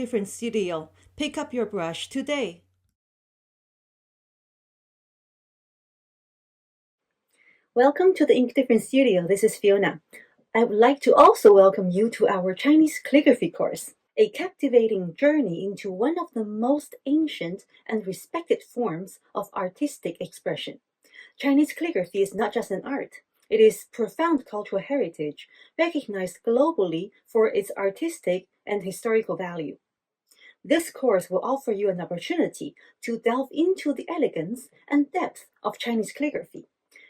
InkDifferent Studio. Pick up your brush today. Welcome to the InkDifferent Studio. This is Fiona. I would like to also welcome you to our Chinese calligraphy course, a captivating journey into one of the most ancient and respected forms of artistic expression. Chinese calligraphy is not just an art. It is profound cultural heritage, recognized globally for its artistic and historical value. This course will offer you an opportunity to delve into the elegance and depth of Chinese calligraphy,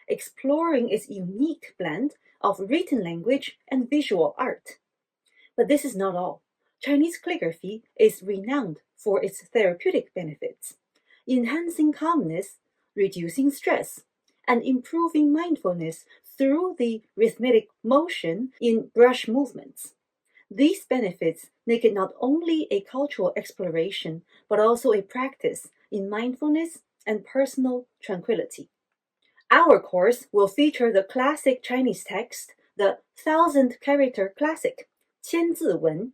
exploring its unique blend of written language and visual art. But this is not all. Chinese calligraphy is renowned for its therapeutic benefits, enhancing calmness, reducing stress, and improving mindfulness through the rhythmic motion in brush movements. These benefits make it not only a cultural exploration, but also a practice in mindfulness and personal tranquility. Our course will feature the classic Chinese text, the 1,000-character classic, 千字文.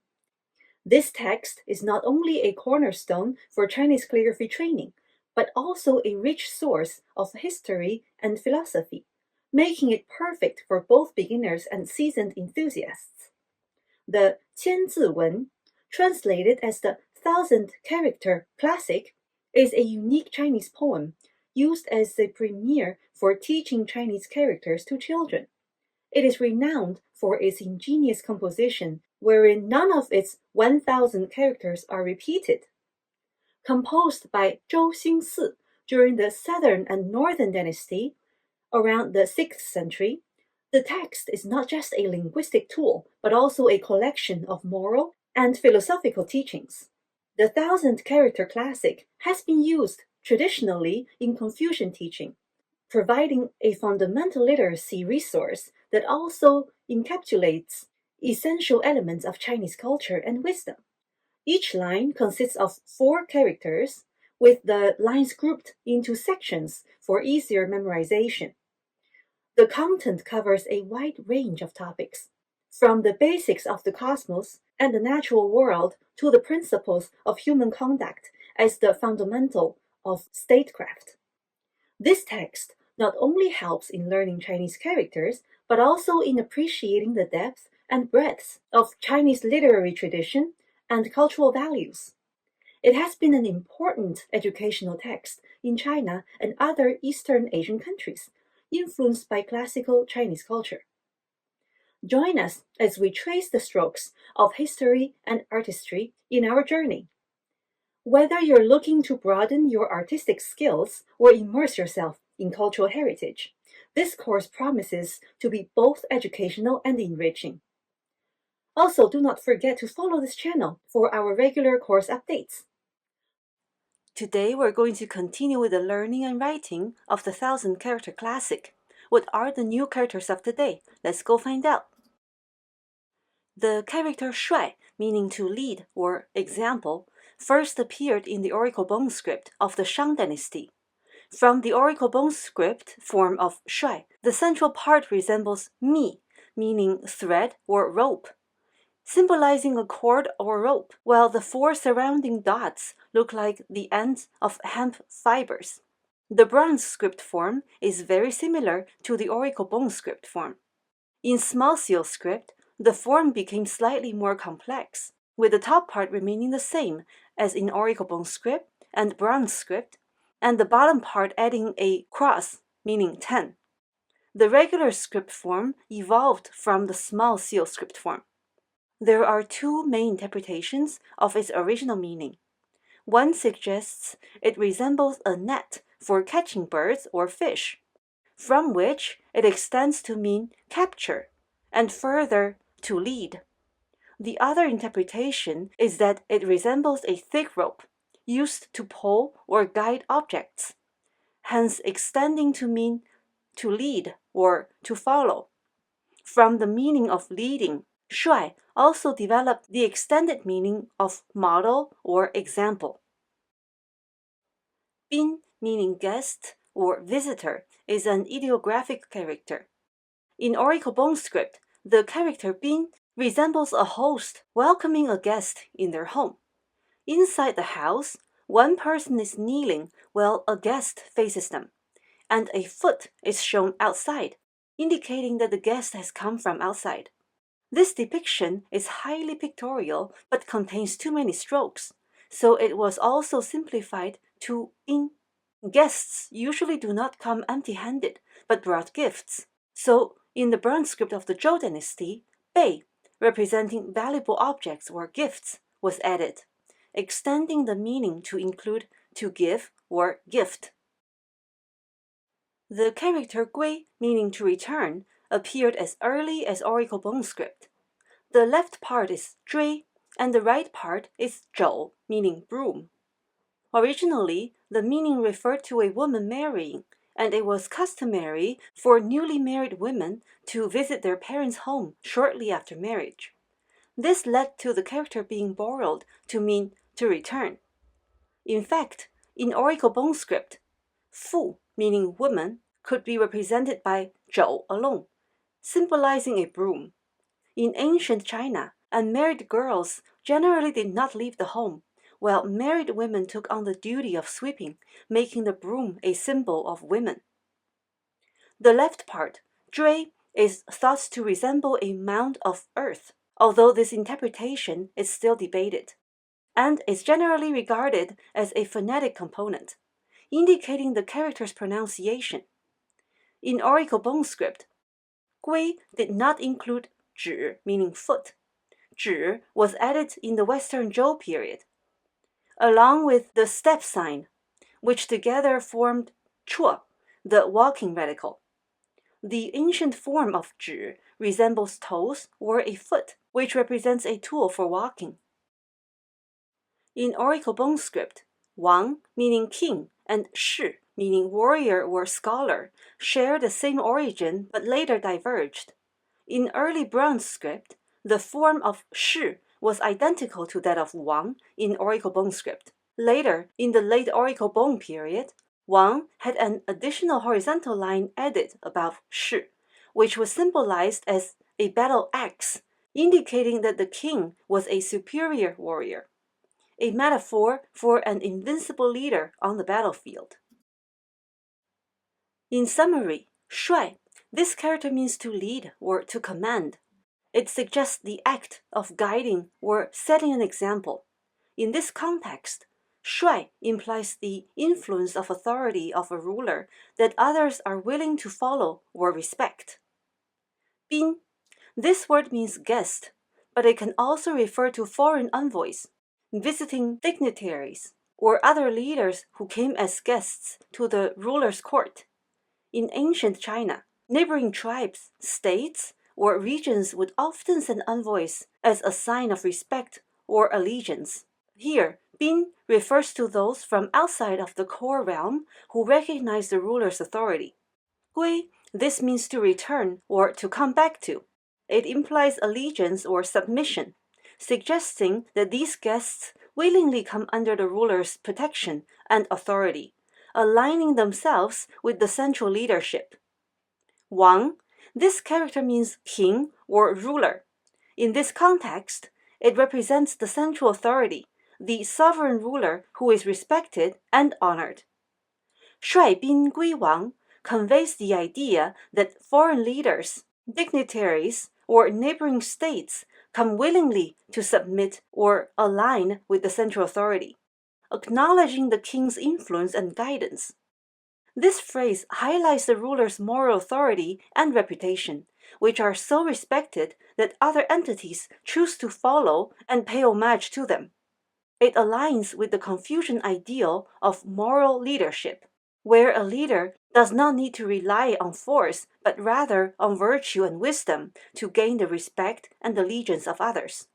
This text is not only a cornerstone for Chinese calligraphy training, but also a rich source of history and philosophy, making it perfect for both beginners and seasoned enthusiasts. The 千字文, translated as the 1,000-character classic, is a unique Chinese poem used as the premier for teaching Chinese characters to children. It is renowned for its ingenious composition, wherein none of its 1,000 characters are repeated. Composed by Zhou Xingsi during the Southern and Northern Dynasty around the 6th century, the text is not just a linguistic tool, but also a collection of moral and philosophical teachings. The 1,000-character classic has been used traditionally in Confucian teaching, providing a fundamental literacy resource that also encapsulates essential elements of Chinese culture and wisdom. Each line consists of 4 characters, with the lines grouped into sections for easier memorization. The content covers a wide range of topics, from the basics of the cosmos and the natural world to the principles of human conduct as the fundamental of statecraft. This text not only helps in learning Chinese characters, but also in appreciating the depth and breadth of Chinese literary tradition and cultural values. It has been an important educational text in China and other Eastern Asian countries, influenced by classical Chinese culture. Join us as we trace the strokes of history and artistry in our journey. Whether you're looking to broaden your artistic skills or immerse yourself in cultural heritage, this course promises to be both educational and enriching. Also, do not forget to follow this channel for our regular course updates. Today we're going to continue with the learning and writing of the 1,000-character classic. What are the new characters of today? Let's go find out. The character 帅, meaning to lead or example, first appeared in the oracle bone script of the Shang dynasty. From the oracle bone script form of 帅, the central part resembles 密, meaning thread or rope, symbolizing a cord or rope, while the 4 surrounding dots look like the ends of hemp fibers. The bronze script form is very similar to the oracle bone script form. In small seal script, the form became slightly more complex, with the top part remaining the same as in oracle bone script and bronze script, and the bottom part adding a cross, meaning 10. The regular script form evolved from the small seal script form. There are 2 main interpretations of its original meaning. One suggests it resembles a net for catching birds or fish, from which it extends to mean capture, and further to lead. The other interpretation is that it resembles a thick rope used to pull or guide objects, hence extending to mean to lead or to follow. From the meaning of leading, 帅 also developed the extended meaning of model or example. 宾, meaning guest or visitor, is an ideographic character. In oracle bone script, the character 宾 resembles a host welcoming a guest in their home. Inside the house, one person is kneeling while a guest faces them, and a foot is shown outside, indicating that the guest has come from outside. This depiction is highly pictorial but contains too many strokes, so it was also simplified to in. Guests usually do not come empty-handed, but brought gifts. So, in the bronze script of the Zhou dynasty, bei, representing valuable objects or gifts, was added, extending the meaning to include to give or gift. The character gui, meaning to return, appeared as early as Oracle bone script. The left part is zhui, and the right part is zhou, meaning broom. Originally, the meaning referred to a woman marrying, and it was customary for newly married women to visit their parents' home shortly after marriage. This led to the character being borrowed to mean to return. In fact, in Oracle bone script, fu, meaning woman, could be represented by zhou alone, symbolizing a broom. In ancient China, unmarried girls generally did not leave the home, while married women took on the duty of sweeping, making the broom a symbol of women. The left part, zhui, is thought to resemble a mound of earth, although this interpretation is still debated, and is generally regarded as a phonetic component, indicating the character's pronunciation. In Oracle bone script, gui did not include zhi, meaning foot. Zhi was added in the Western Zhou period, along with the step sign, which together formed chuo, the walking radical. The ancient form of zhi resembles toes or a foot, which represents a tool for walking. In Oracle bone script, wang, meaning king, and shi, meaning warrior or scholar, share the same origin but later diverged. In early bronze script, the form of shi was identical to that of wang in Oracle bone script. Later, in the late Oracle bone period, wang had an additional horizontal line added above shi, which was symbolized as a battle axe, indicating that the king was a superior warrior, a metaphor for an invincible leader on the battlefield. In summary, shuai, this character means to lead or to command. It suggests the act of guiding or setting an example. In this context, shuai implies the influence of authority of a ruler that others are willing to follow or respect. Bin, this word means guest, but it can also refer to foreign envoys, visiting dignitaries, or other leaders who came as guests to the ruler's court. In ancient China, neighboring tribes, states, or regions would often send envoys as a sign of respect or allegiance. Here, bin refers to those from outside of the core realm who recognize the ruler's authority. Gui, this means to return or to come back to. It implies allegiance or submission, suggesting that these guests willingly come under the ruler's protection and authority, aligning themselves with the central leadership. Wang, this character means king or ruler. In this context, it represents the central authority, the sovereign ruler who is respected and honored.率賓歸王conveys the idea that foreign leaders, dignitaries, or neighboring states come willingly to submit or align with the central authority, acknowledging the king's influence and guidance. This phrase highlights the ruler's moral authority and reputation, which are so respected that other entities choose to follow and pay homage to them. It aligns with the Confucian ideal of moral leadership, where a leader does not need to rely on force, but rather on virtue and wisdom to gain the respect and allegiance of others.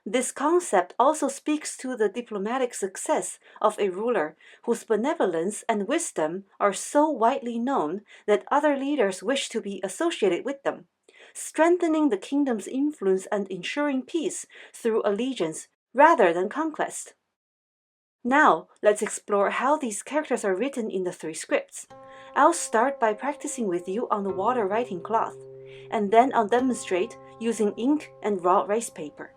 This concept also speaks to the diplomatic success of a ruler whose benevolence and wisdom are so widely known that other leaders wish to be associated with them, strengthening the kingdom's influence and ensuring peace through allegiance rather than conquest. Now, let's explore how these characters are written in the three scripts. I'll start by practicing with you on the water writing cloth, and then I'll demonstrate using ink and raw rice paper.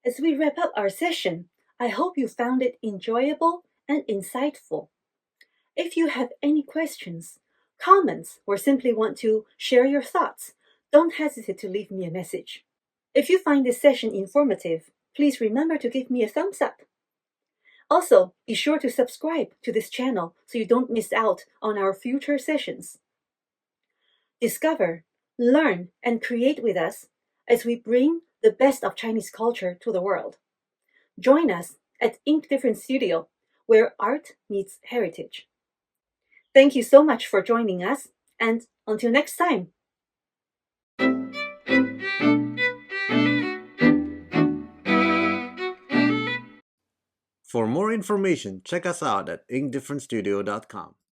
As we wrap up our session, I hope you found it enjoyable and insightful. If you have any questions, comments, or simply want to share your thoughts, don't hesitate to leave me a message. If you find this session informative, please remember to give me a thumbs up. Also, be sure to subscribe to this channel so you don't miss out on our future sessions. Discover, learn, and create with us as we bring the best of Chinese culture to the world. Join us at InkDifferent Studio, where art meets heritage. Thank you so much for joining us, and until next time. For more information, check us out at inkdifferentstudio.com.